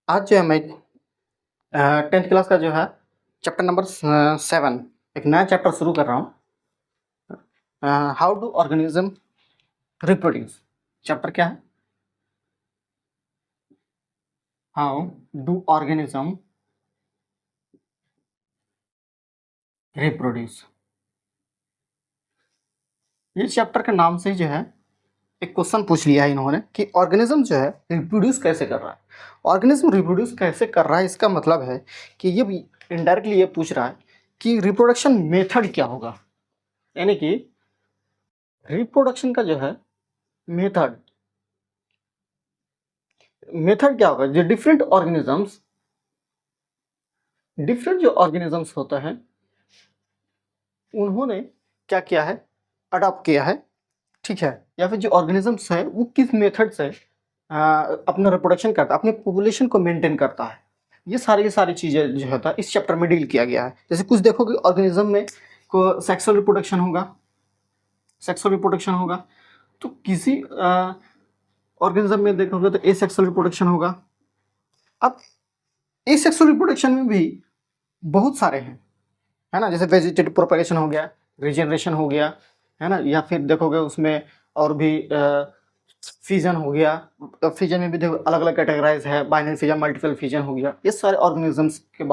आज जो है मैं 10th क्लास का जो है चैप्टर नंबर 7 एक नया चैप्टर शुरू कर रहा हूँ। How do organism reproduce. Chapter क्या है? How do organism reproduce. ये चैप्टर के नाम से ही जो है एक क्वेश्चन पूछ लिया है इन्होंने कि ऑर्गेनिज्म जो है रिप्रोड्यूस कैसे कर रहा है। ऑर्गेनिज्म रिप्रोड्यूस कैसे कर रहा है, इसका मतलब है कि ये इनडायरेक्टली ये पूछ रहा है कि रिप्रोडक्शन मेथड क्या होगा, यानी कि रिप्रोडक्शन का जो है मेथड मेथड क्या होगा। जो डिफरेंट जो ऑर्गेनिजम्स होता है उन्होंने क्या किया है, अडॉप्ट किया है, ठीक है, या फिर जो ऑर्गेनिजम्स है वो किस मेथड से अपना रिप्रोडक्शन करता है, अपने पॉपुलेशन को मेंटेन करता है। ये सारी चीज़ें जो होता है इस चैप्टर में डील किया गया है। जैसे कुछ देखोगे ऑर्गेनिज्म में को सेक्सुअल रिप्रोडक्शन होगा, तो किसी ऑर्गेनिज्म में देखोगे तो एसेक्सुअल रिप्रोडक्शन होगा। अब एसेक्सुअल रिप्रोडक्शन में भी बहुत सारे हैं, है ना, जैसे वेजिटेटिव प्रोपगेशन हो गया, रीजनरेशन हो गया, है ना, या फिर देखोगे उसमें और भी फिजन हो गया। फिजन में भी देखो अलग अलग कैटेगराइज है, बाइनरी फिजन, मल्टीपल फिजन हो गया। ये सारे ऑर्गेनिजम्स के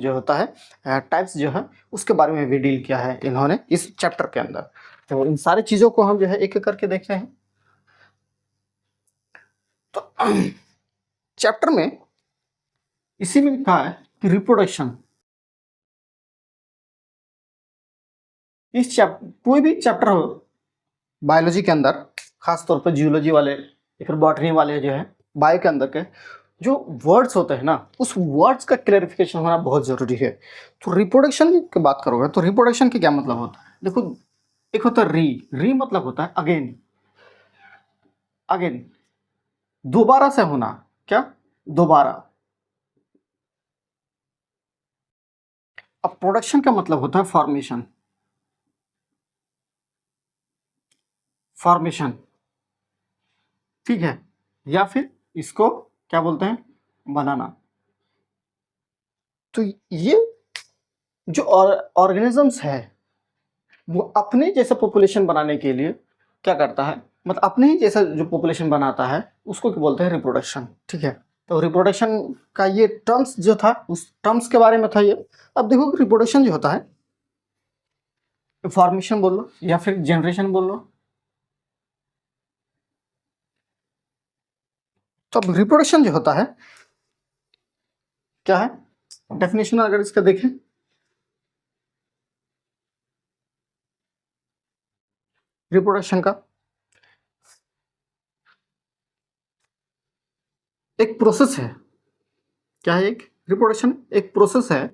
जो होता है टाइप्स जो है उसके बारे में भी डील किया है इन्होंने इस चैप्टर के अंदर। तो इन सारी चीज़ों को हम जो है एक एक करके देखते हैं। तो चैप्टर में इसी में लिखा है कि रिप्रोडक्शन, कोई भी चैप्टर हो बायोलॉजी के अंदर, खास तौर पर जियोलॉजी वाले या फिर बॉटनी वाले जो है, बायो के अंदर के जो वर्ड्स होते हैं ना, उस वर्ड्स का क्लैरिफिकेशन होना बहुत ज़रूरी है। तो रिप्रोडक्शन की बात करोगे तो रिप्रोडक्शन के क्या मतलब होता है, देखो एक होता है री मतलब होता है अगेन, अगेन दोबारा से होना, क्या दोबारा। अब प्रोडक्शन का मतलब होता है फॉर्मेशन, फॉर्मेशन, ठीक है, या फिर इसको क्या बोलते हैं, बनाना। तो ये जो ऑर्गेनिजम्स है वो अपने जैसा पॉपुलेशन बनाने के लिए क्या करता है, मतलब अपने ही जैसा जो पॉपुलेशन बनाता है उसको क्या बोलते हैं, रिप्रोडक्शन, ठीक है। तो रिप्रोडक्शन का ये टर्म्स जो था उस टर्म्स के बारे में था ये। अब देखो रिप्रोडक्शन जो होता है, फॉर्मेशन बोल लो या फिर जनरेशन बोल लो। तो अब रिप्रोडक्शन जो होता है क्या है, डेफिनेशन अगर इसका देखें, रिप्रोडक्शन का एक प्रोसेस है। क्या है, एक रिप्रोडक्शन एक प्रोसेस है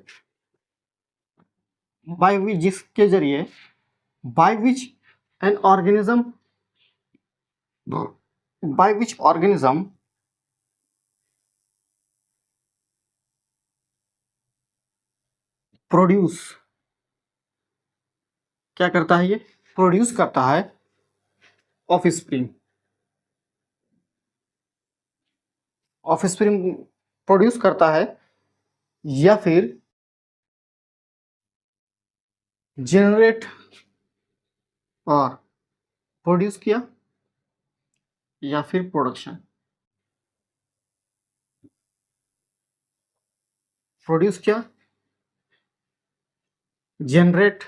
बाय विच, जिसके जरिए by which an organism by which organism produce, क्या करता है, ये प्रोड्यूस करता है of spring, of spring produce करता है, या फिर जनरेट और प्रोड्यूस किया, या फिर प्रोडक्शन, प्रोड्यूस किया, जनरेट,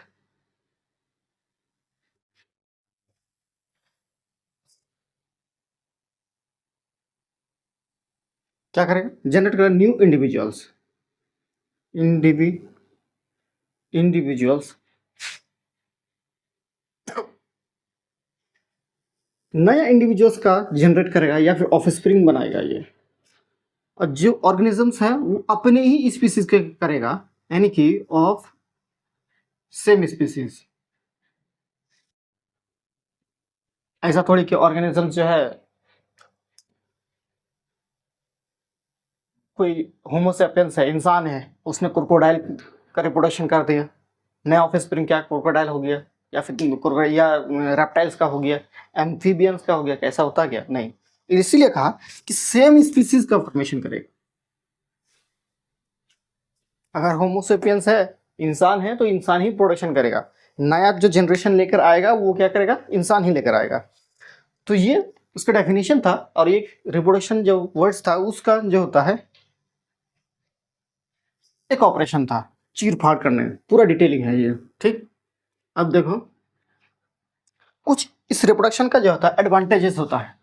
क्या करेगा, जनरेट करेगा न्यू इंडिविजुअल्स, इंडिविजुअल्स, नया इंडिविजुअल्स का जनरेट करेगा या फिर ऑफ स्प्रिंग बनाएगा ये। और जो ऑर्गेनिजम्स है वो अपने ही स्पीसीज के करेगा, यानी कि ऑफ सेम स्पीसीज। ऐसा थोड़ी कि ऑर्गेनिज्म जो है कोई होमोसेपियंस है, इंसान है, उसने क्रोकोडाइल का रिप्रोडक्शन कर दिया, नया ऑफ स्प्रिंग क्या क्रोकोडाइल हो गया, या फिर या रेप्टाइल्स का हो गया, एम्फीबियंस का हो गया, कैसा होता गया नहीं। इसीलिए कहा कि सेम स्पीसीज का फॉर्मेशन करेगा, अगर होमोसेपियंस है, इंसान है, तो इंसान ही प्रोडक्शन करेगा। नया जो जनरेशन लेकर आएगा वो क्या करेगा, इंसान ही लेकर आएगा। तो ये उसका डेफिनेशन था। और ये रिप्रोडक्शन जो वर्ड्स था उसका जो होता है एक ऑपरेशन था, चीर फाड़ करने, पूरा डिटेलिंग है ये, ठीक। अब देखो कुछ इस रिप्रोडक्शन का जो होता है एडवांटेजेस होता है।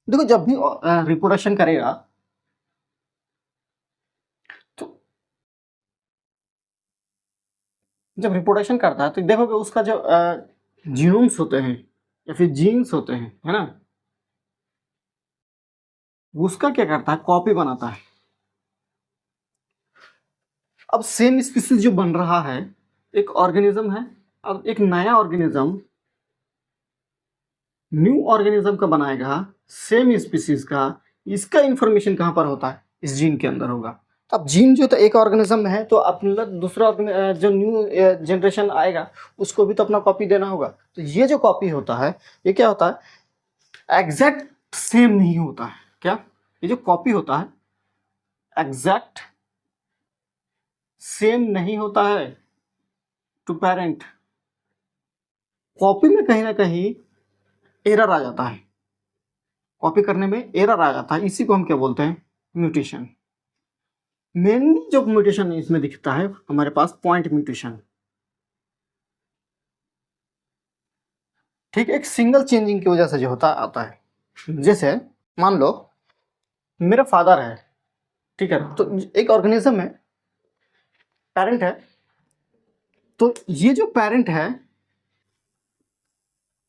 देखो जब भी रिप्रोडक्शन करेगा तो जब रिप्रोडक्शन करता है तो देखोगे उसका जो जीनोम्स होते हैं या फिर जीन्स होते हैं, है ना, उसका क्या करता है, कॉपी बनाता है। अब सेम स्पीसीज जो बन रहा है, एक ऑर्गेनिज्म है, अब एक नया ऑर्गेनिज्म न्यू ऑर्गेनिज्म का बनाएगा, सेम स्पीसीज का, इसका इंफॉर्मेशन कहाँ पर होता है, इस जीन के अंदर होगा। अब जीन जो तो एक ऑर्गेनिज्म में है तो अपना दूसरा जो न्यू जनरेशन आएगा उसको भी तो अपना कॉपी देना होगा। तो ये जो कॉपी होता है ये क्या होता है, एग्जैक्ट सेम नहीं होता है। क्या, ये जो कॉपी होता है एग्जैक्ट सेम नहीं होता है टू पेरेंट। कॉपी में कहीं ना कहीं एरर आ जाता है, कॉपी करने में एरर आ जाता है, इसी को हम क्या बोलते हैं, म्यूटेशन। मेनली जो म्यूटेशन इसमें दिखता है हमारे पास पॉइंट म्यूटेशन, ठीक। एक सिंगल चेंजिंग की वजह से जो होता आता है, जैसे मान लो मेरा फादर है, ठीक है, तो एक ऑर्गेनिज्म है, पेरेंट है, तो ये जो पेरेंट है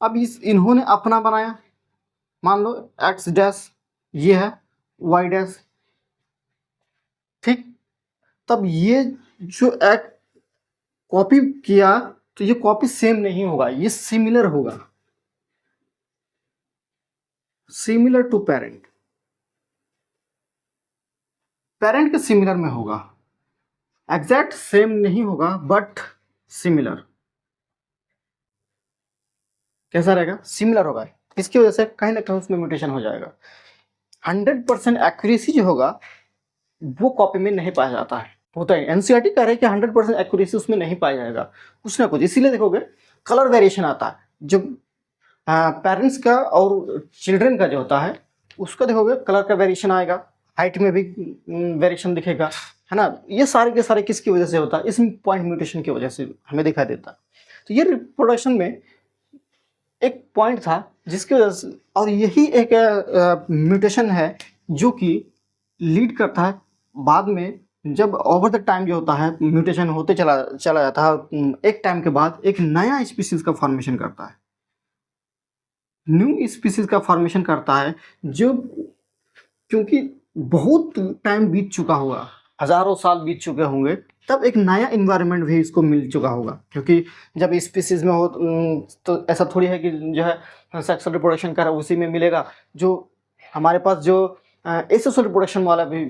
अब इस इन्होंने अपना बनाया, मान लो एक्स डैश, ये है वाई डैश, ठीक। तब ये जो एक कॉपी किया तो ये कॉपी सेम नहीं होगा, ये सिमिलर होगा, सिमिलर टू पेरेंट, पेरेंट के सिमिलर में होगा, एग्जैक्ट सेम नहीं होगा बट सिमिलर। कैसा रहेगा, सिमिलर होगा। इसकी वजह से कहीं ना कहीं उसमें म्यूटेशन हो जाएगा। 100% एक्यूरेसी जो होगा वो कॉपी में नहीं पाया जाता है, होता है एनसीईआरटी कह रहे हैं कि 100% एक्यूरेसी उसमें नहीं पाया जाएगा, कुछ ना कुछ। इसीलिए देखोगे कलर वेरिएशन आता है, जो पेरेंट्स का और चिल्ड्रन का जो होता है उसका देखोगे कलर का वेरिएशन आएगा, हाइट में भी वेरिएशन दिखेगा, है ना। ये सारे के सारे किसकी वजह से होता है, इस पॉइंट म्यूटेशन की वजह से हमें दिखाई देता है। तो ये रिप्रोडक्शन में एक पॉइंट था जिसकी वजह से, और यही एक म्यूटेशन है जो कि लीड करता है बाद में, जब ओवर द टाइम जो होता है म्यूटेशन होते चला चला जाता है, एक टाइम के बाद एक नया स्पीसीज का फॉर्मेशन करता है, न्यू स्पीसीज का फॉर्मेशन करता है, जो क्योंकि बहुत टाइम बीत चुका होगा, हजारों साल बीत चुके होंगे, तब एक नया इन्वायरमेंट भी इसको मिल चुका होगा। क्योंकि जब स्पीसीज में हो तो ऐसा थोड़ी है कि जो है सेक्सुअल रिप्रोडक्शन कर रहा है उसी में मिलेगा। जो हमारे पास जो एसेक्सुअल रिप्रोडक्शन वाला भी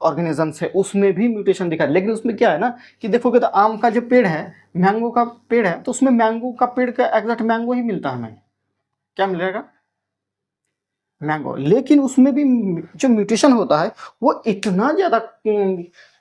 ऑर्गेनिजम्स है उसमें भी म्यूटेशन दिखा है, लेकिन उसमें क्या है ना कि देखोगे तो आम का जो पेड़ है, मैंगो का पेड़ है, तो उसमें मैंगो का पेड़ का एग्जैक्ट मैंगो ही मिलता है हमें, क्या मिलेगा, मैंगो। लेकिन उसमें भी जो म्यूटेशन होता है वो इतना ज़्यादा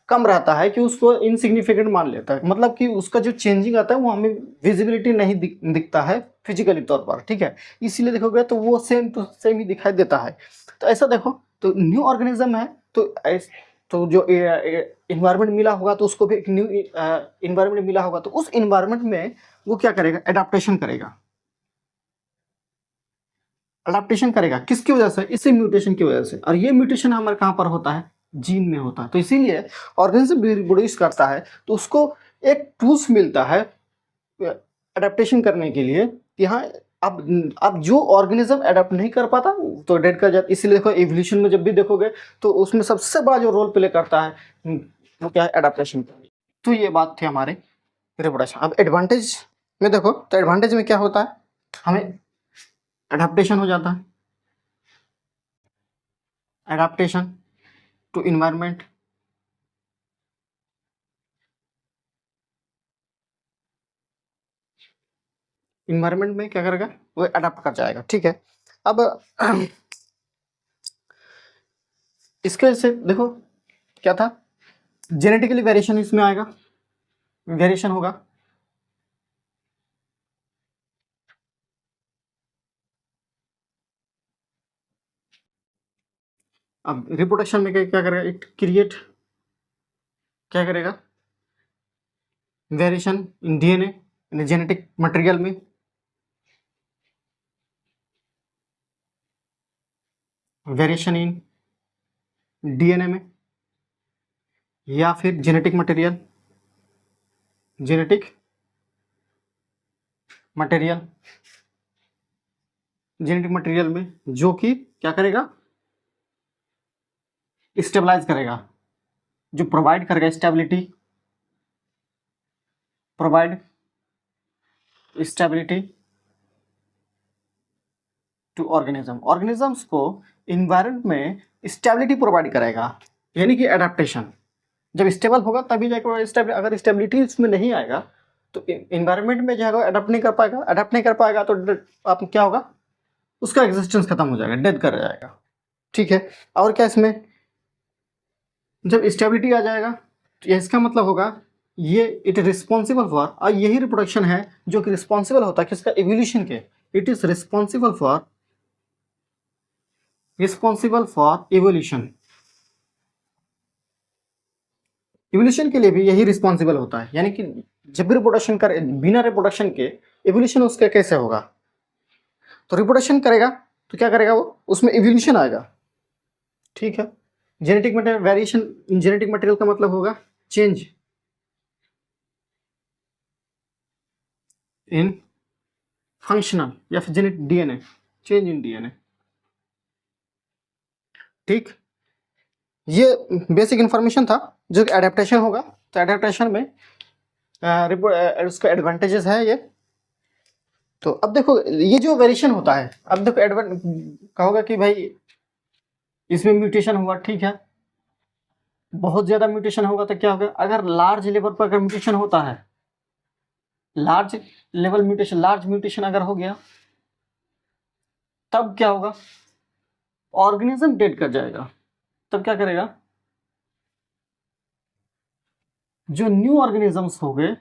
कम रहता है कि उसको इनसिग्निफिकेंट मान लेता है, मतलब कि उसका जो चेंजिंग आता है वो हमें विजिबिलिटी नहीं दिखता है फिजिकली तौर पर, ठीक है। इसीलिए देखोगे तो वो सेम टू सेम ही दिखाई देता है। तो ऐसा देखो, तो न्यू ऑर्गेनिज्म है तो जो इन्वायरमेंट मिला होगा तो उसको भी एक न्यू इन्वायरमेंट मिला होगा, तो उस इन्वायरमेंट में वो क्या करेगा, एडाप्टेशन करेगा। अडाप्टेशन करेगा किसकी वजह से, इसी म्यूटेशन की वजह से। और ये म्यूटेशन हमारे कहाँ पर होता है, जीन में होता है। तो इसीलिए ऑर्गेनिज्म रिप्रोड्यूस करता है तो उसको एक टूल्स मिलता है अडेप्टेशन करने के लिए कि हाँ अब जो ऑर्गेनिज्म अडेप्ट नहीं कर पाता तो डेड कर जाता। इसीलिए देखो एवोल्यूशन में जब भी देखोगे तो उसमें सबसे बड़ा जो रोल प्ले करता है वो क्या है, अडेप्टेशन। तो ये बात थी हमारे रिप्रोडक्शन। अब एडवांटेज में देखो, तो एडवांटेज में क्या होता है, हमें अडेप्टेशन हो जाता है, adaptation to environment, इन्वायरमेंट में क्या करेगा, वो अडाप्ट कर जाएगा, ठीक है। अब इसके वजह से देखो क्या था, जेनेटिकली वेरिएशन इसमें आएगा, वेरिएशन होगा। अब रिप्रोडक्शन में क्या करेगा, इट क्रिएट क्या करेगा, variation in DNA, in genetic material में, वेरिएशन इन डीएनए में, या फिर genetic material, genetic material, genetic material में, जो कि क्या करेगा, स्टेबलाइज करेगा, जो प्रोवाइड करेगा stability, provide stability to organism, organisms को इन्वायरमेंट में स्टेबिलिटी प्रोवाइड करेगा, यानी कि एडेप्टेशन। जब स्टेबल होगा तभी जाकर, अगर स्टेबिलिटी इसमें नहीं आएगा तो इन्वायरमेंट में जो है अडेप्ट नहीं कर पाएगा, अडेप्ट नहीं कर पाएगा तो आप क्या होगा, उसका एग्जिस्टेंस खत्म हो जाएगा, डेथ कर जाएगा। ठीक है, और क्या इसमें, जब स्टेबिलिटी आ जाएगा तो इसका मतलब होगा ये इट रिस्पॉन्सिबल फॉर, और यही रिप्रोडक्शन है जो कि रिस्पॉन्सिबल होता है किसका, एवोल्यूशन के। It is responsible for evolution, evolution के लिए भी यही रिस्पॉन्सिबल होता है। यानी कि जब भी रिप्रोडक्शन करे, बिना रिप्रोडक्शन के एवोल्यूशन उसका कैसे होगा, तो रिप्रोडक्शन करेगा तो क्या करेगा वो, उसमें इवोल्यूशन आएगा। ठीक है, genetic material variation in genetic material का मतलब होगा चेंज इन फंक्शनल या फिर genetic DNA, change in DNA. ठीक, ये बेसिक इंफॉर्मेशन था जो एडेप्टेशन होगा। तो एडेप्टेशन में उसका एडवांटेजेस है ये। तो अब देखो ये जो वेरिएशन होता है, अब देखो कहोगे कि भाई इसमें म्यूटेशन हुआ, ठीक है, बहुत ज्यादा म्यूटेशन होगा तो क्या होगा, अगर लार्ज लेवल पर अगर म्यूटेशन होता है, लार्ज म्यूटेशन अगर हो गया तब क्या होगा, ऑर्गेनिज्म डेड कर जाएगा। तब क्या करेगा, जो न्यू ऑर्गेनिजम्स हो गए,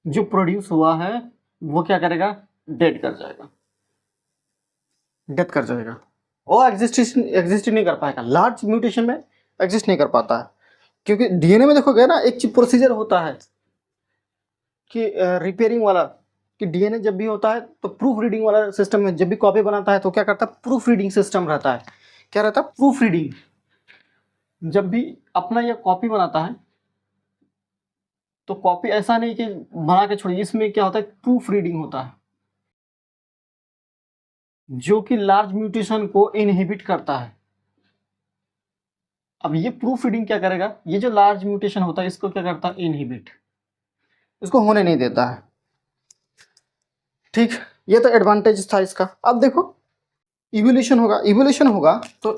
जो प्रोड्यूस हुआ है, वो क्या करेगा, डेड कर जाएगा, डेथ कर जाएगा। वो एग्जिस्ट नहीं कर पाएगा, लार्ज म्यूटेशन में एग्जिस्ट नहीं कर पाता है। क्योंकि डीएनए में देखोगे ना, एक चीज प्रोसीजर होता है कि रिपेयरिंग वाला, कि डीएनए जब भी होता है तो प्रूफ रीडिंग वाला सिस्टम में, जब भी कॉपी बनाता है तो क्या करता है, प्रूफ रीडिंग सिस्टम रहता है। क्या रहता है, प्रूफ रीडिंग। जब भी अपना यह कॉपी बनाता है तो कॉपी ऐसा नहीं कि बना के छोड़िए, इसमें क्या होता है, प्रूफ रीडिंग होता है जो कि लार्ज म्यूटेशन को इनहिबिट करता है। अब ये प्रूफ रीडिंग क्या करेगा, ये जो लार्ज म्यूटेशन होता है इसको क्या करता है, इनहिबिट, इसको होने नहीं देता है। ठीक, ये तो एडवांटेज था इसका। अब देखो इवोल्यूशन होगा तो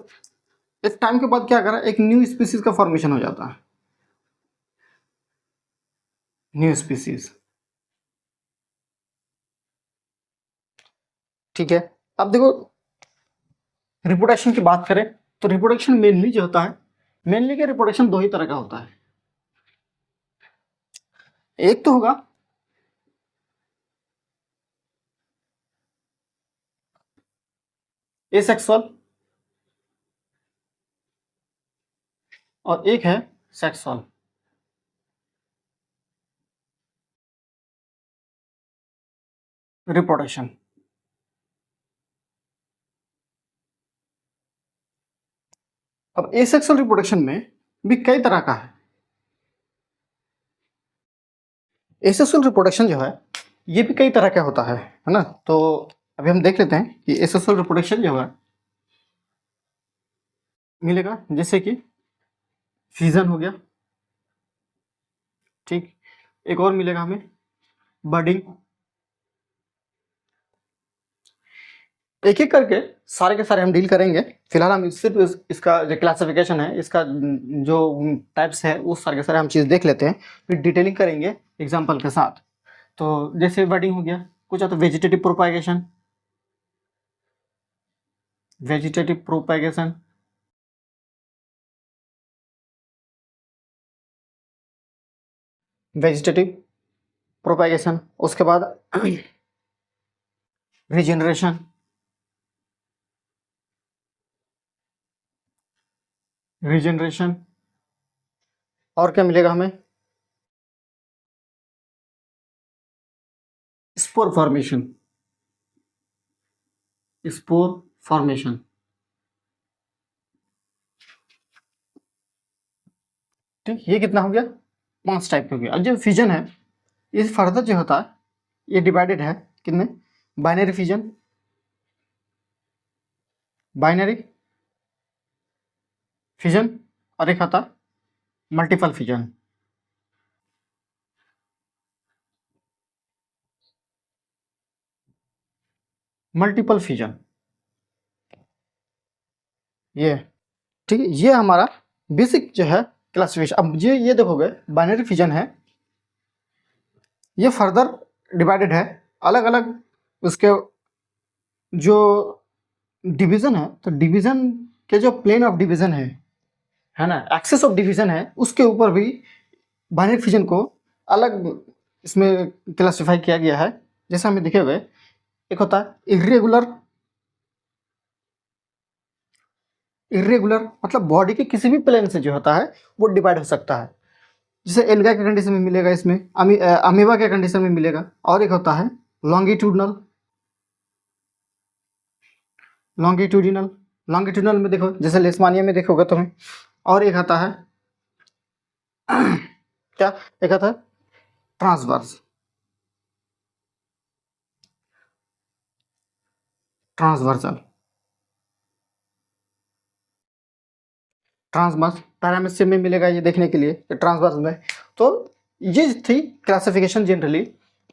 एक टाइम के बाद क्या करा, एक न्यू स्पीसीज का फॉर्मेशन हो जाता है, न्यू स्पीसीज। ठीक है, अब देखो रिप्रोडक्शन की बात करें तो रिप्रोडक्शन मेनली जो होता है, मेनली क्या, रिप्रोडक्शन दो ही तरह का होता है। एक तो होगा एसेक्सुअल और एक है सेक्सुअल। रिप्रोडक्शन, अब एसेक्सुअल रिप्रोडक्शन में भी कई तरह का है। एसेक्सुअल रिप्रोडक्शन जो है ये भी कई तरह का होता है ना। तो अभी हम देख लेते हैं कि एसेक्सुअल रिप्रोडक्शन जो है मिलेगा, जैसे कि फ्यूजन हो गया, ठीक, एक और मिलेगा हमें बर्डिंग। एक एक करके सारे के सारे हम डील करेंगे। फिलहाल हम सिर्फ इसका जो क्लासिफिकेशन है, इसका जो टाइप्स है, वो सारे के सारे हम चीज़ देख लेते हैं, फिर डिटेलिंग करेंगे एग्जांपल के साथ। तो जैसे बर्डिंग हो गया, कुछ आता vegetative propagation, vegetative propagation, vegetative propagation, उसके बाद रिजेनरेशन, रिजेनरेशन, और क्या मिलेगा हमें, स्पोर फॉर्मेशन, स्पोर फॉर्मेशन। ठीक, ये कितना हो गया, 5 टाइप के हो गया। अब जो फिजन है ये फर्दर जो होता है ये डिवाइडेड है कितने, बाइनरी फिजन, बाइनरी फिजन, और एक आता है मल्टीपल फिजन। मल्टीपल फिजन ये, ठीक है, ये हमारा बेसिक जो है क्लासिफिकेशन। अब ये देखोगे बाइनरी फिजन है, ये फर्दर डिवाइडेड है अलग अलग, उसके जो डिवीजन है, तो डिवीजन के जो प्लेन ऑफ डिवीजन है ना, एक्सेस ऑफ डिवीजन है, उसके ऊपर भी बाइनरी फिजन को अलग इसमें क्लासिफाई किया गया है। जैसे हमें देखे हुए एक होता है इर्रेगुलर, इर्रेगुलर मतलब बॉडी के किसी भी प्लेन से जो होता है वो डिवाइड हो सकता है। जैसे एल्गा के कंडीशन में मिलेगा, इसमें अमीबा के कंडीशन में मिलेगा। और एक होता है लॉन्गिट्यूडनल, लॉन्गिट्यूडिनल, लॉन्गिट्यूडनल में देखो जैसे लेस्मानिया में देखोगे तुम्हें। और एक आता है क्या, एक आता है ट्रांसवर्स, ट्रांसवर्सल, ट्रांसवर्स पैरामीटर में मिलेगा ये देखने के लिए ट्रांसवर्स में। तो ये थी क्लासिफिकेशन जनरली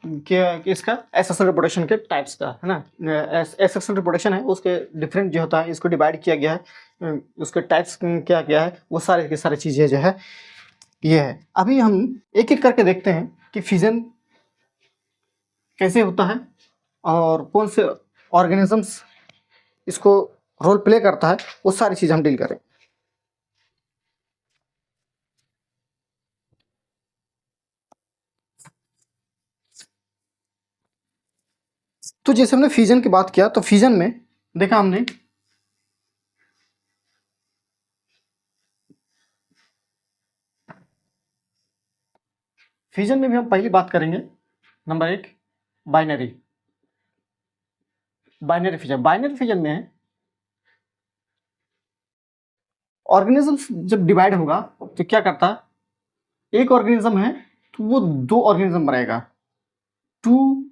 कि इसका एसेक्सुअल रिप्रोडक्शन के टाइप्स का, है ना। एसेक्सुअल रिप्रोडक्शन है उसके डिफरेंट जो होता है इसको डिवाइड किया गया है, उसके टाइप्स क्या क्या है वो सारे की सारी चीज़ें जो है ये है। अभी हम एक एक करके देखते हैं कि फिजन कैसे होता है और कौन से ऑर्गेनिजम्स इसको रोल प्ले करता है, वो सारी चीज़ हम डील करें। तो जैसे हमने फ्यूजन की बात किया, तो फ्यूजन में देखा हमने फ्यूजन में भी हम पहली बात करेंगे number 1 binary, binary fusion. Binary fusion में ऑर्गेनिज्म जब डिवाइड होगा तो क्या करता है, एक ऑर्गेनिज्म है तो वो 2 ऑर्गेनिज्म बनाएगा, 2।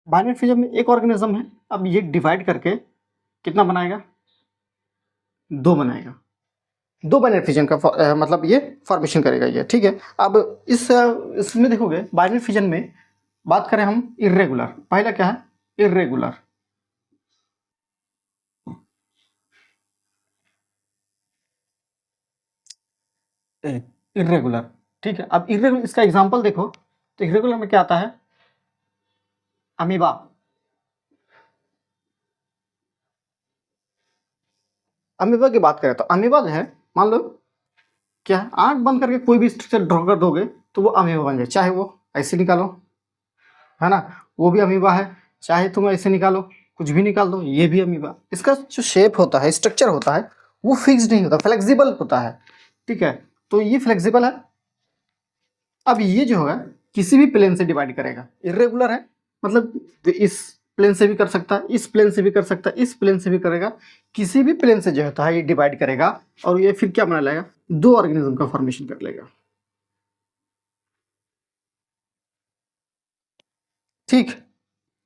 बाइनरी फ्यूजन में एक ऑर्गेनिज्म है, अब ये डिवाइड करके कितना बनाएगा, 2 बनाएगा। 2 बाइनरी फिजन का मतलब ये फॉर्मेशन करेगा ये, ठीक है। अब इसमें देखोगे बाइनरी फिजन में बात करें हम इर्रेगुलर, पहला क्या है, इर्रेगुलर, इर्रेगुलर, ठीक है। अब इर्रेगुलर इसका एग्जांपल देखो, तो इर्रेगुलर में क्या आता है, अमीबा, अमीबा की बात करें तो अमीबा जो है, मान लो क्या है, आंख बंद करके कोई भी स्ट्रक्चर ड्रॉ कर दोगे तो वो अमीबा बन जाए, चाहे वो ऐसे निकालो, है ना, वो भी अमीबा है, चाहे तुम ऐसे निकालो, कुछ भी निकाल दो, ये भी अमीबा। इसका जो शेप होता है, स्ट्रक्चर होता है, वो फिक्स्ड नहीं होता, फ्लेक्सिबल होता है, ठीक है। तो ये फ्लेक्सिबल है। अब ये जो है किसी भी प्लेन से डिवाइड करेगा, इरेगुलर है मतलब इस प्लेन से भी कर सकता है, इस प्लेन से भी कर सकता है, इस प्लेन से भी करेगा, किसी भी प्लेन से जो होता है ये डिवाइड करेगा और ये फिर क्या बना लेगा, 2 ऑर्गेनिज्म का फॉर्मेशन कर लेगा, ठीक।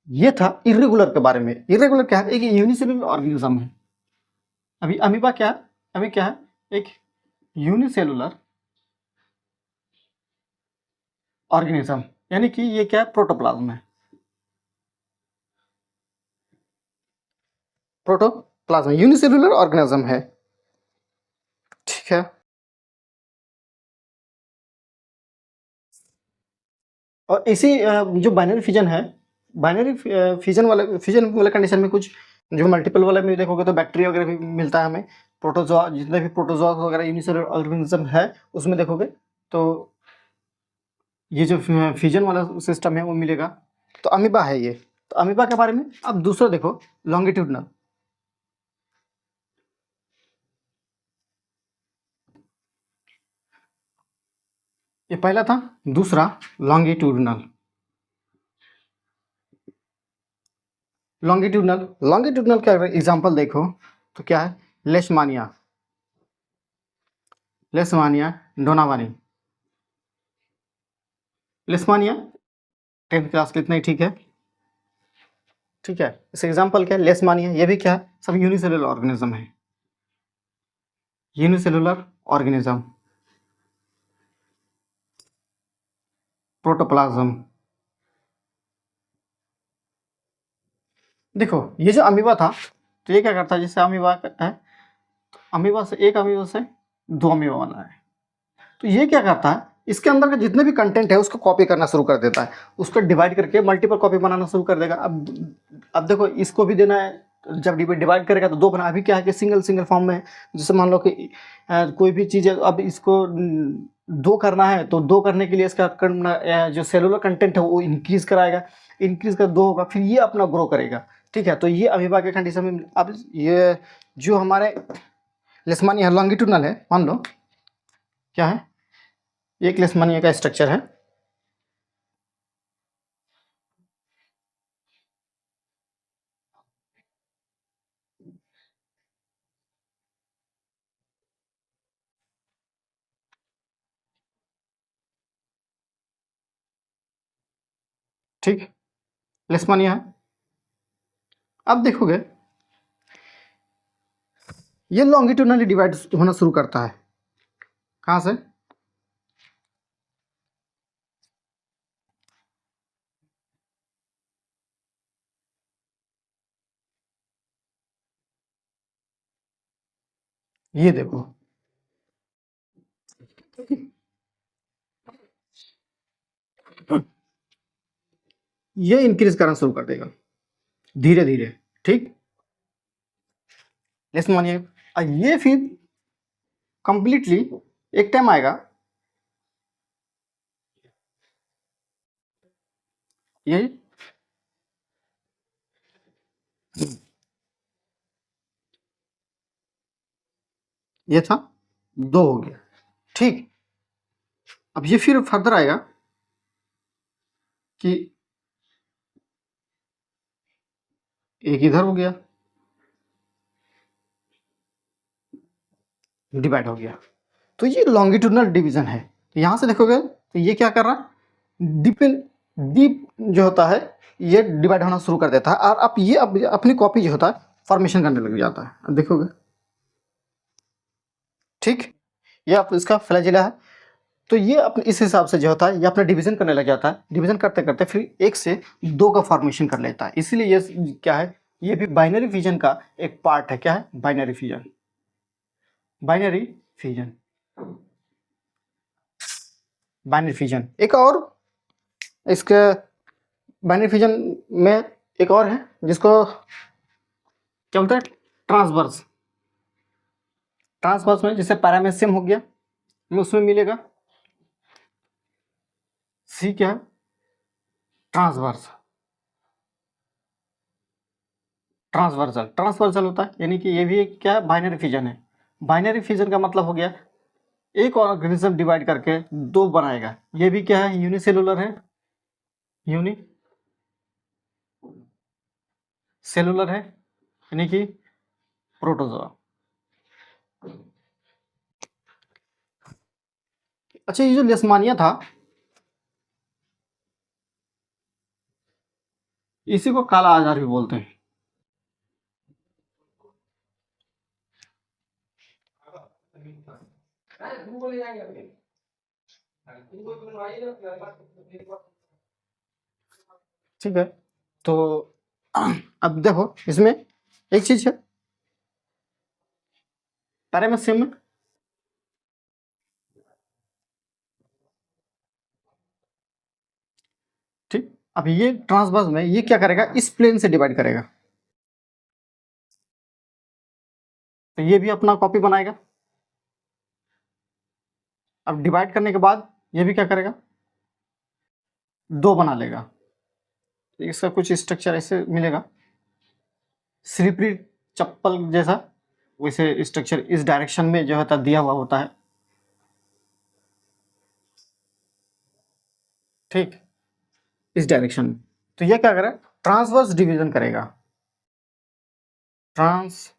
ये था इरेगुलर के बारे में। इरेगुलर क्या है, एक यूनिसेलुलर ऑर्गेनिज्म है। अभी अमीबा क्या है, अभी क्या है, एक यूनिसेलुलर ऑर्गेनिज्म, यानी कि ये क्या है, प्रोटोप्लाज्म है, प्रोटोप्लाज्म यूनिसेलुलर ऑर्गेनिज्म है, ठीक है। और इसी जो बाइनरी फिजन है बाइनरी फिजन वाले कंडीशन में कुछ जो मल्टीपल वाले में देखोगे तो बैक्टीरिया वगैरह भी मिलता है हमें, प्रोटोजोआ, जितने भी प्रोटोजोआ वगैरह यूनिसेलुलर ऑर्गेनिज्म है उसमें देखोगे तो ये जो फिजन वाला सिस्टम है वो मिलेगा। तो अमीबा है ये। तो अमीबा के बारे में अब दूसरा देखो, लॉन्गिट्यूडनल। ये पहला था, दूसरा लॉन्गिट्यूडनल। लॉन्गिट्यूडनल का एग्जांपल देखो तो क्या है, लेशमानिया, डोनावानी। लेशमानिया 10th क्लास के इतना ही ठीक है। ठीक है, इस एग्जांपल क्या है, लेशमानिया, ये भी क्या है, सब यूनिसेलुलर ऑर्गेनिज्म है, यूनिसेलुलर ऑर्गेनिज्म। प्रोटोप्लाज्म, देखो ये जो अमीबा था तो ये क्या करता है, जैसे अमीबा है, अमीबा से एक अमीबा से दो अमीबा बना है, तो ये क्या करता है, इसके अंदर का जितने भी कंटेंट है उसको कॉपी करना शुरू कर देता है, उसको डिवाइड करके मल्टीपल कॉपी बनाना शुरू कर देगा। अब देखो इसको भी देना है, जब डिवाइड करेगा तो दो बना, अभी क्या है कि सिंगल सिंगल फॉर्म में है। जैसे मान लो कि कोई भी चीज़ है, अब इसको दो करना है तो दो करने के लिए इसका जो सेलुलर कंटेंट है वो इंक्रीज कराएगा, इंक्रीज कर दो होगा, फिर ये अपना ग्रो करेगा। ठीक है, तो ये अमीबा के कंडीशन में। अब ये जो हमारे लेशमानिया लॉन्गिट्यूडनल है, मान लो क्या है, एक लेशमानिया का स्ट्रक्चर है। ठीक, लेशमानिया है। अब देखोगे ये लॉन्गिट्यूडनली डिवाइड होना शुरू करता है, कहाँ से, ये देखो, ये इंक्रीज करना शुरू कर देगा धीरे धीरे। ठीक, लेशमानिया, और ये फिर कंप्लीटली एक टाइम आएगा, ये ये था, दो हो गया। ठीक, अब ये फिर फर्दर आएगा कि एक इधर हो गया, डिवाइड हो गया। तो ये लॉन्गिट्यूडनल डिवीजन है। तो यहाँ से देखोगे तो ये क्या कर रहा है, डीप डीप जो होता है ये डिवाइड होना शुरू कर देता है, और अब ये अपनी कॉपी जो होता है फॉर्मेशन करने लग जाता है। अब देखोगे, ठीक, ये आप इसका फ्लैजिला है। तो ये अपने इस हिसाब से जो होता है ये अपना डिवीजन करने लग जाता है, डिवीजन करते करते फिर एक से दो का फॉर्मेशन कर लेता है। इसीलिए ये क्या है, ये भी बाइनरी फिजन का एक पार्ट है। क्या है, binary fission, binary fission, binary fission. एक और इसके बाइनरी फिजन में एक और है जिसको क्या बोलते हैं, ट्रांसवर्स। ट्रांसवर्स में जैसे पैरामेसियम हो गया, में उसमें मिलेगा सी, क्या है, ट्रांसवर्स, ट्रांसवर्सल, ट्रांसवर्सल होता है, यानी कि ये भी एक क्या है, बाइनरी फिजन है। बाइनरी फिजन का मतलब हो गया एक ऑर्गेनिज्म डिवाइड करके दो बनाएगा। ये भी क्या है, यूनिसेलुलर है, यूनि सेलुलर है, यानी कि प्रोटोजोआ। अच्छा, ये जो लेशमानिया था इसी को काला आजार भी बोलते हैं। ठीक है, तो अब देखो इसमें एक चीज है, पैरामेसियम में ठीक, अब ये ट्रांसवर्स में ये क्या करेगा, इस प्लेन से डिवाइड करेगा, तो ये भी अपना कॉपी बनाएगा। अब डिवाइड करने के बाद ये भी क्या करेगा, दो बना लेगा। तो इसका कुछ स्ट्रक्चर ऐसे मिलेगा, स्लिपरी चप्पल जैसा, वैसे स्ट्रक्चर इस डायरेक्शन में जो होता दिया हुआ होता है, ठीक, इस डायरेक्शन में। तो ये क्या करेगा, ट्रांसवर्स डिवीजन करेगा, ट्रांसवर्स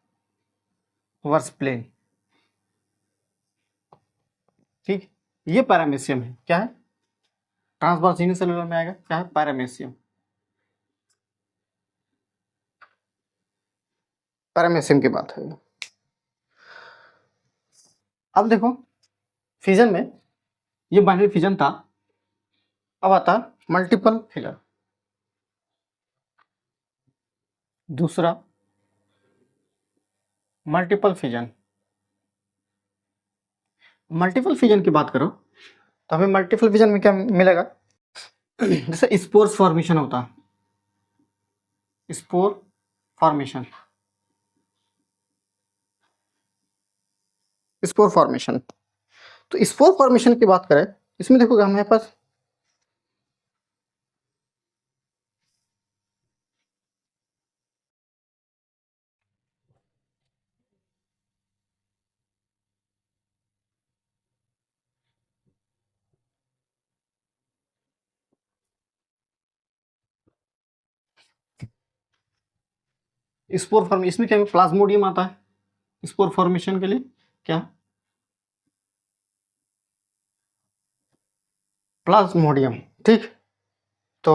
प्लेन, ठीक। ये पैरामेशियम है, क्या है, ट्रांसवर्स यूनिसेलुलर में आएगा, क्या है, पैरामेशियम। पैरामेशियम की बात है। अब देखो फिजन में, ये बाइनरी फिजन था, अब आता मल्टीपल फिजन। दूसरा मल्टीपल फिजन। मल्टीपल फिजन की बात करो तो हमें मल्टीपल फिजन में क्या मिलेगा, जैसे स्पोर्स फॉर्मेशन होता, स्पोर फॉर्मेशन, स्पोर फॉर्मेशन। तो स्पोर फॉर्मेशन की बात करें, इसमें देखोगे हमारे पास स्पोर फॉर्मेशन, इसमें क्या प्लाज्मोडियम आता है स्पोर फॉर्मेशन के लिए, क्या, प्लाज्मोडियम, ठीक। तो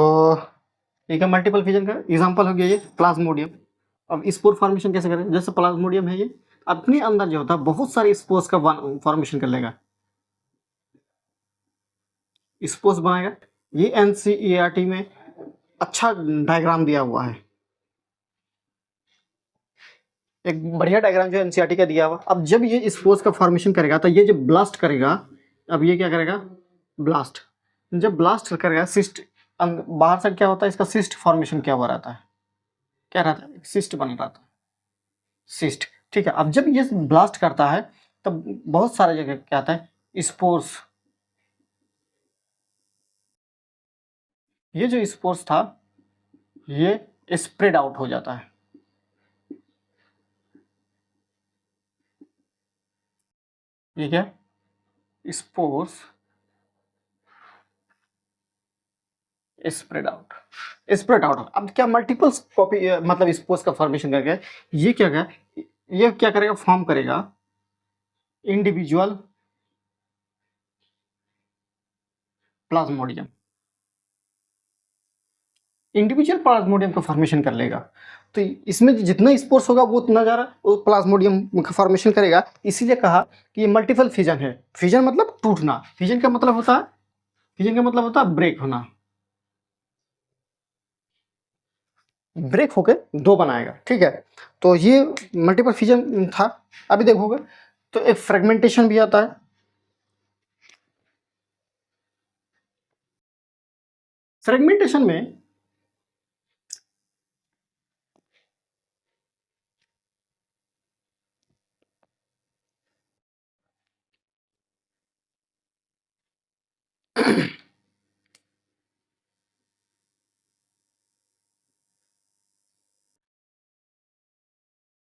एक मल्टीपल फिजन का एग्जांपल हो गया ये प्लाज्मोडियम। अब स्पोर फॉर्मेशन कैसे करें, जैसे प्लाज्मोडियम है, ये अपने अंदर जो होता है बहुत सारे स्पोर्स का फॉर्मेशन कर लेगा, स्पोर्स बनाएगा। ये एनसीईआरटी में अच्छा डायग्राम दिया हुआ है, एक बढ़िया डायग्राम जो एनसीईआरटी का दिया हुआ। अब जब ये स्पोर्स का फॉर्मेशन करेगा तो ये जो ब्लास्ट करेगा, अब ये क्या करेगा, ब्लास्ट, जब ब्लास्ट करेगा सिस्ट, बाहर से क्या होता है, इसका सिस्ट फॉर्मेशन क्या हुआ रहता है, क्या रहता है, सिस्ट बन रहा था, सिस्ट, ठीक है। अब जब ये ब्लास्ट करता है तब बहुत सारे जगह क्या आता है, स्पोर्स, ये जो स्पोर्स था ये स्प्रेड आउट हो जाता है, ये क्या, spores spread out, spread out. अब क्या मल्टीपल कॉपी मतलब स्पोर्स का फॉर्मेशन करके ये क्या क्या, ये क्या करेगा, फॉर्म करेगा इंडिविजुअल प्लाज्मोडियम, इंडिविजुअल प्लाज्मोडियम का फॉर्मेशन कर लेगा। तो इसमें जितना स्पोर्स होगा वो उतना ज़्यादा वो प्लाज्मोडियम का फॉर्मेशन करेगा। इसीलिए कहा कि ये मल्टीपल फिजन है। फिजन मतलब टूटना, फिजन का मतलब होता है, फिजन का मतलब होता है ब्रेक होना, ब्रेक होके दो बनाएगा, ठीक है। तो ये मल्टीपल फिजन था। अभी देखोगे तो एक फ्रेगमेंटेशन भी आता है। फ्रेगमेंटेशन में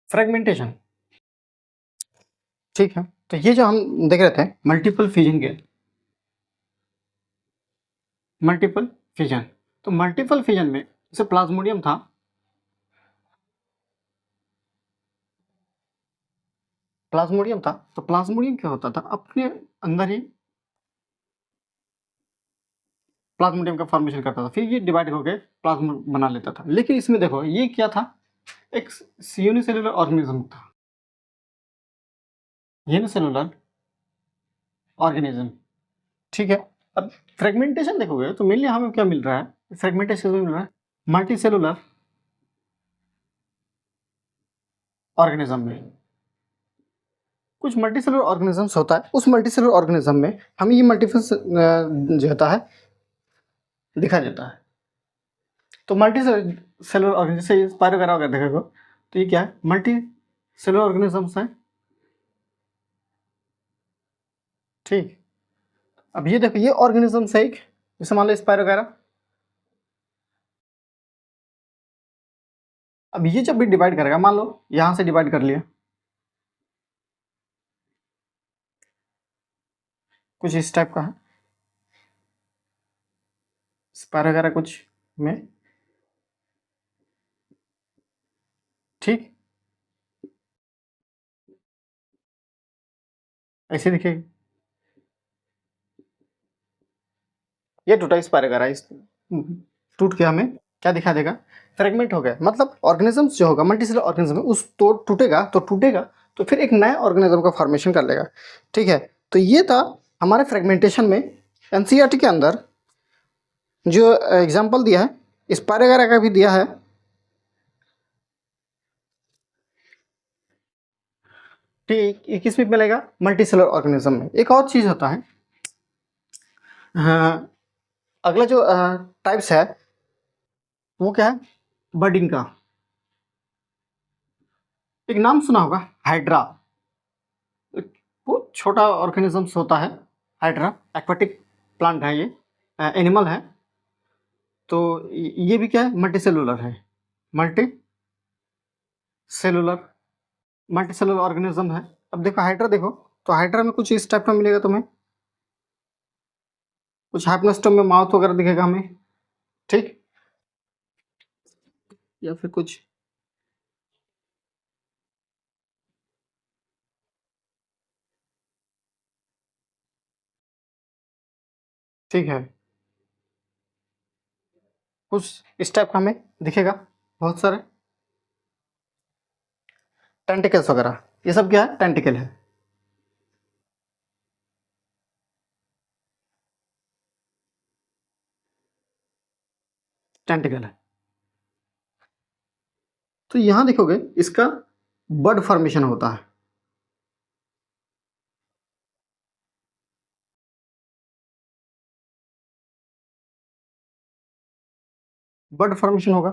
फ्रेगमेंटेशन, ठीक है। तो ये जो हम देख रहे थे मल्टीपल फिजन के, मल्टीपल फिजन, तो मल्टीपल फिजन में जैसे प्लाज्मोडियम था, प्लाज्मोडियम था, तो प्लाज्मोडियम क्या होता था, अपने अंदर ही प्लाज्मोडियम का फॉर्मेशन करता था, फिर ये डिवाइड होकर प्लाज्मा बना लेता था। लेकिन इसमें देखो ये क्या था, एक यूनिसेलुलर ऑर्गेनिज्म था, यूनिसेलुलर ऑर्गेनिज्म, ठीक है। अब फ्रेगमेंटेशन देखोगे तो मेनली हमें क्या मिल रहा है, फ्रेगमेंटेशन मिल रहा है मल्टी सेलुलर ऑर्गेनिज्म में। कुछ मल्टी सेलुलर ऑर्गेनिजम्स होता है, उस मल्टी सेलुलर ऑर्गेनिज्म में हमें ये मल्टीपल जो होता है दिखा देता है। तो मल्टी सेलुलर ऑर्गेनिज्म, जैसे स्पाइरो वगैरह अगर देखोगे तो ये क्या है, मल्टी सेलुलर ऑर्गेनिजम्स है। ठीक, अब ये देखो ये ऑर्गेनिजम्स है एक, जैसे मान लो स्पाइरो वगैरह। अब ये जब भी डिवाइड करेगा, मान लो यहां से डिवाइड कर लिया, कुछ इस टाइप का है स्पाइरो वगैरह कुछ में। ठीक, ऐसे दिखेगी, ये टूटा स्पाइरो वगैरह, इस टूट के हमें क्या दिखा देगा, फ्रेगमेंट हो गया। मतलब ऑर्गेनिजम्स जो होगा मल्टीसेलुलर ऑर्गेनिज्म उस तो टूटेगा तो फिर एक नया ऑर्गेनिज्म का फॉर्मेशन कर लेगा। ठीक है, तो ये था हमारे फ्रेगमेंटेशन में एनसीईआरटी के अंदर जो एग्जाम्पल दिया है स्पाइरो वगैरह का भी दिया है। ठीक, ये किस में मिलेगा, मल्टीसेलुलर ऑर्गेनिज्म में। एक और चीज होता है, हाँ, अगला जो टाइप्स है वो क्या है, बर्डिंग का। एक नाम सुना होगा हाइड्रा, वो छोटा ऑर्गेनिजम्स होता है हाइड्रा, एक्वाटिक प्लांट है ये, एनिमल है। तो ये भी क्या है, मल्टी सेलुलर है, multi cellular multi cellular organism है। अब देखो हाइड्रा, देखो तो हाइड्रा में कुछ इस टाइप का मिलेगा तुम्हें, कुछ हाइप्नोस्टोम में माउथ वगैरह दिखेगा हमें। ठीक, या फिर कुछ, ठीक है, कुछ इस टाइप का हमें दिखेगा, बहुत सारे टेंटिकल्स वगैरह, ये सब क्या है, टेंटिकल है। टेंटिकल है। तो यहां देखोगे इसका बड फॉर्मेशन होता है। बड फॉर्मेशन होगा।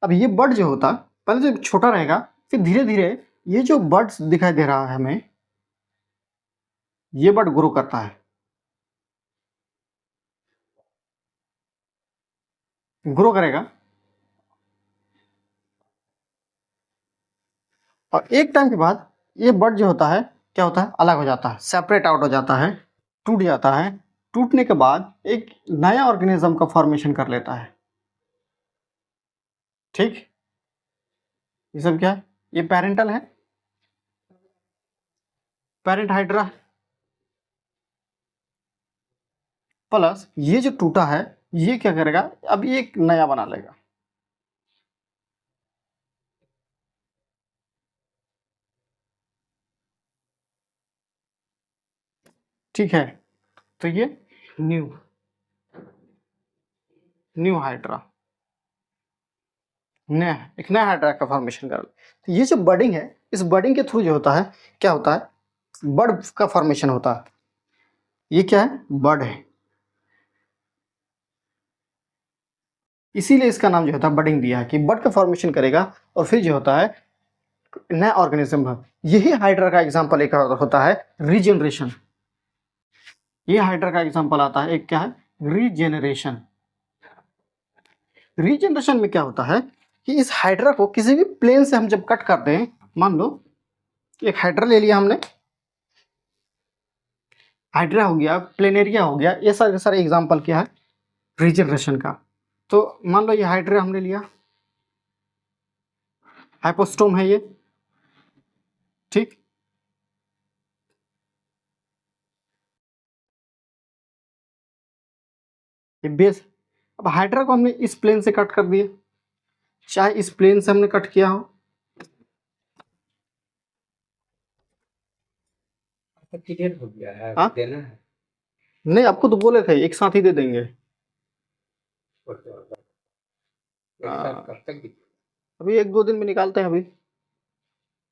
अब ये बड जो होता है पहले तो छोटा रहेगा, फिर धीरे धीरे ये जो बड्स दिखाई दे रहा है हमें, ये बड ग्रो करता है, ग्रो करेगा, और एक टाइम के बाद ये बड जो होता है क्या होता है, अलग हो जाता है, सेपरेट आउट हो जाता है, टूट जाता है। टूटने के बाद एक नया ऑर्गेनिज्म का फॉर्मेशन कर लेता है। ठीक, ये सब क्या है, ये पेरेंटल है, पेरेंट हाइड्रा, प्लस ये जो टूटा है ये क्या करेगा, अब ये एक नया बना लेगा। ठीक है, तो ये न्यू न्यू हाइड्रा, नया, एक नया हाइड्रा का फॉर्मेशन कर। तो ये जो बडिंग है, इस बडिंग के थ्रू जो होता है क्या होता है, बड का फॉर्मेशन होता है। ये क्या है, बड है, इसीलिए इसका नाम जो होता है बडिंग दिया है कि बड का फॉर्मेशन करेगा और फिर जो होता है नया ऑर्गेनिज्म है। यही हाइड्रा का एग्जांपल एक और होता है रीजनरेशन। ये हाइड्रा का एग्जांपल आता है, एक क्या है, रीजेनरेशन। रीजनरेशन में क्या होता है कि इस हाइड्रा को किसी भी प्लेन से हम जब कट करते हैं, मान लो एक हाइड्रा ले लिया हमने, हाइड्रा हो गया, प्लेनेरिया हो गया, ये सारे सारे एग्जांपल क्या है, रीजनरेशन का। तो मान लो ये हाइड्रा हमने लिया, हाइपोस्टोम है ये। ठीक, ये बेस। अब हाइड्रा को हमने इस प्लेन से कट कर दिया, चाहे इस प्लेन से हमने कट किया हो, क्लियर हो गया है, हाँ देना है। नहीं, आपको तो बोले थे एक साथ ही दे देंगे। एक साथ कब तक दिखेगा? अभी 1-2 दिन में निकालते हैं, अभी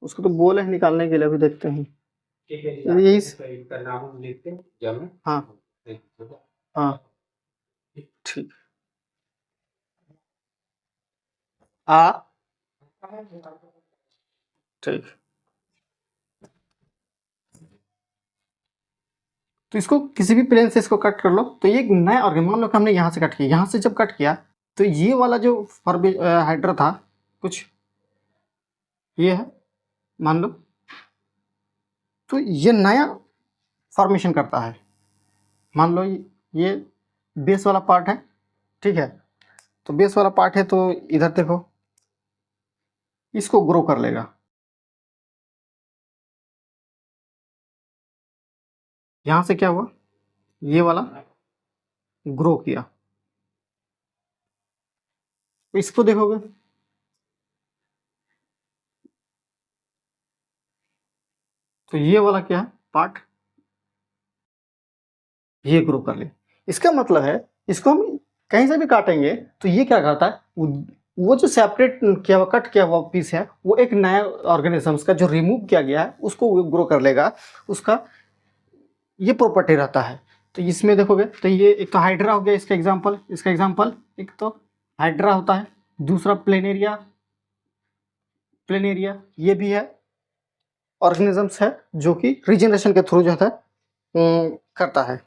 उसको तो बोले हैं निकालने के लिए, अभी देखते हैं। ठीक है, यही तो इनका नाम हम लिखते हैं जमा। हाँ ठीक है। हाँ, ठीक। आ ठीक। तो इसको किसी भी प्लेन से इसको कट कर लो, तो ये एक नया ऑर्गेन, मान लो कि हमने यहाँ से कट किया, यहाँ से जब कट किया तो ये वाला जो हाइड्रा था कुछ ये है मान लो, तो ये नया फॉर्मेशन करता है। मान लो ये बेस वाला पार्ट है, ठीक है, तो बेस वाला पार्ट है तो इधर देखो इसको ग्रो कर लेगा। यहाँ से क्या हुआ, ये वाला ग्रो किया, तो इसको देखोगे तो ये वाला क्या है पार्ट, ये ग्रो कर ले। इसका मतलब है इसको हम कहीं से भी काटेंगे तो ये क्या करता है, वो जो सेपरेट किया हुआ कट किया हुआ पीस है वो एक नया ऑर्गेनिजम्स का जो रिमूव किया गया है उसको ग्रो कर लेगा, उसका ये प्रॉपर्टी रहता है। तो इसमें देखोगे तो ये एक तो हाइड्रा हो गया इसका एग्जांपल, एक तो हाइड्रा होता है, दूसरा प्लेनेरिया ये भी है ऑर्गेनिजम्स है जो कि रीजनरेशन के थ्रू जो है करता है,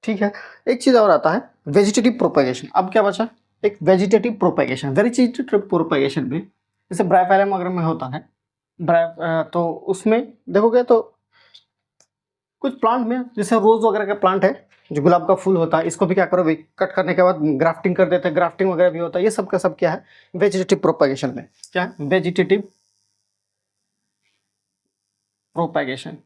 ठीक है। एक चीज़ और आता है वेजिटेटिव प्रोपेगेशन। अब क्या बचा, एक वेजिटेटिव प्रोपेगेशन में जैसे ब्राइफाइलम अगर में होता है तो उसमें देखोगे तो कुछ प्लांट में जैसे रोज वगैरह का प्लांट है जो गुलाब का फूल होता है, इसको भी क्या करो भाई कट करने के बाद ग्राफ्टिंग कर देते हैं, ग्राफ्टिंग वगैरह भी होता है, ये सब का सब क्या है वेजिटेटिव प्रोपेगेशन में, क्या है वेजिटेटिव प्रोपेगेशन।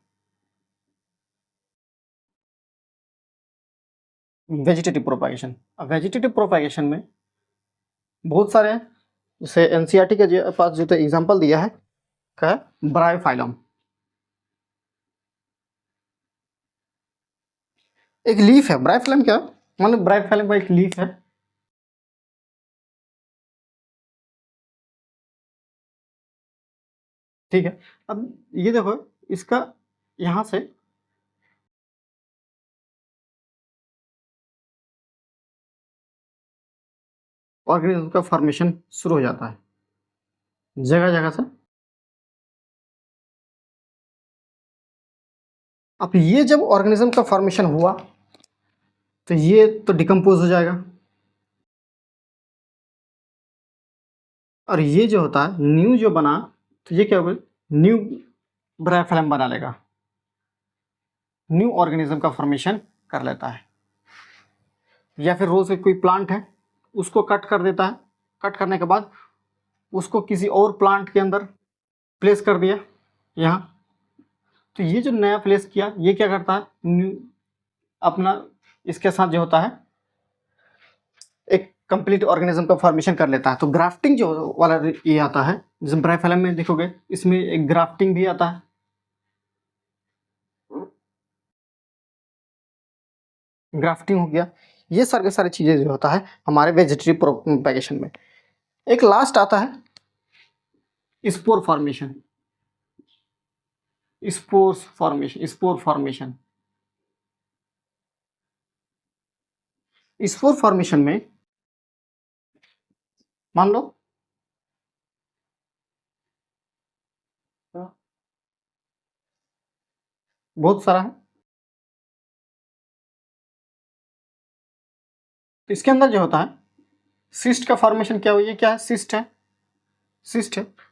वेजिटेटिव प्रोपेगेशन में बहुत सारे हैं, जैसे एनसीईआरटी के पास जो तो एग्जांपल दिया है क्या है ब्रायोफाइलम, एक लीफ है ब्रायोफाइलम, क्या मतलब ब्रायोफाइलम का एक लीफ है, ठीक है। अब ये देखो इसका यहाँ से ऑर्गेनिज्म का फॉर्मेशन शुरू हो जाता है जगह जगह से। अब ये जब ऑर्गेनिज्म का फॉर्मेशन हुआ तो ये तो डिकम्पोज हो जाएगा, और ये जो होता है न्यू जो बना तो ये क्या होगा न्यू ब्रायोफाइलम बना लेगा, न्यू ऑर्गेनिज्म का फॉर्मेशन कर लेता है। या फिर रोज कोई प्लांट है उसको कट कर देता है, कट करने के बाद उसको किसी और प्लांट के अंदर प्लेस कर दिया यहाँ, तो ये जो नया प्लेस किया ये क्या करता है न्यू अपना इसके साथ जो होता है एक कंप्लीट ऑर्गेनिज्म का फॉर्मेशन कर लेता है। तो ग्राफ्टिंग जो वाला ये आता है, जैसे ब्रायोफाइलम में देखोगे इसमें एक ग्राफ्टिंग भी आता है, ग्राफ्टिंग हो गया, ये सारी चीजें जो होता है हमारे वेजिटेटिव प्रोपेगेशन में। एक लास्ट आता है स्पोर फॉर्मेशन, स्पोर फॉर्मेशन में मान लो बहुत सारा है, तो इसके अंदर जो होता है सिस्ट का फॉर्मेशन क्या हुआ, ये क्या है सिस्ट है,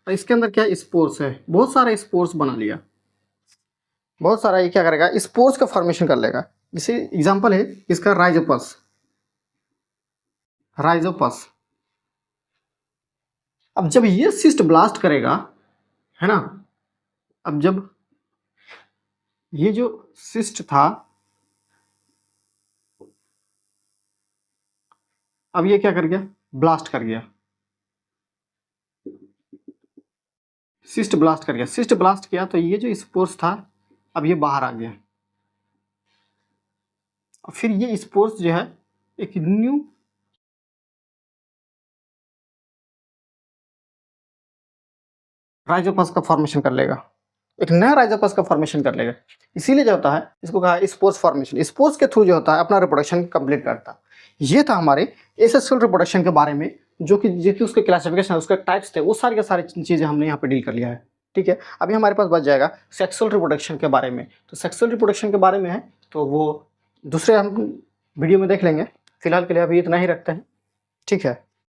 और इसके अंदर क्या है स्पोर्स है, बहुत सारे स्पोर्स बना लिया, बहुत सारा ये क्या करेगा स्पोर्स का फॉर्मेशन कर लेगा। जैसे एग्जांपल है इसका राइजोपस। अब जब ये सिस्ट ब्लास्ट करेगा है ना, अब जब ये जो सिस्ट था अब ये क्या कर गया ब्लास्ट कर गया, सिस्ट ब्लास्ट किया तो ये जो स्पोर्स था अब ये बाहर आ गया, और फिर ये स्पोर्स जो है एक न्यू राइजोपस का फॉर्मेशन कर लेगा, एक नया राइजोपस का फॉर्मेशन कर लेगा। इसीलिए जो होता है इसको कहा स्पोर्स फॉर्मेशन, स्पोर्स के थ्रू जो होता है अपना रिप्रोडक्शन कंप्लीट करता है। ये था हमारे एसेक्सुअल रिप्रोडक्शन के बारे में जो कि जितनी उसके क्लासिफिकेशन उसके टाइप्स थे वो सारी की सारी चीज़ें हमने यहाँ पे डील कर लिया है। ठीक है, अभी हमारे पास बच जाएगा सेक्सुअल रिप्रोडक्शन के बारे में। तो सेक्सुअल रिप्रोडक्शन के बारे में है तो वो दूसरे हम वीडियो में देख लेंगे, फिलहाल के लिए अभी इतना ही रखते हैं। ठीक है।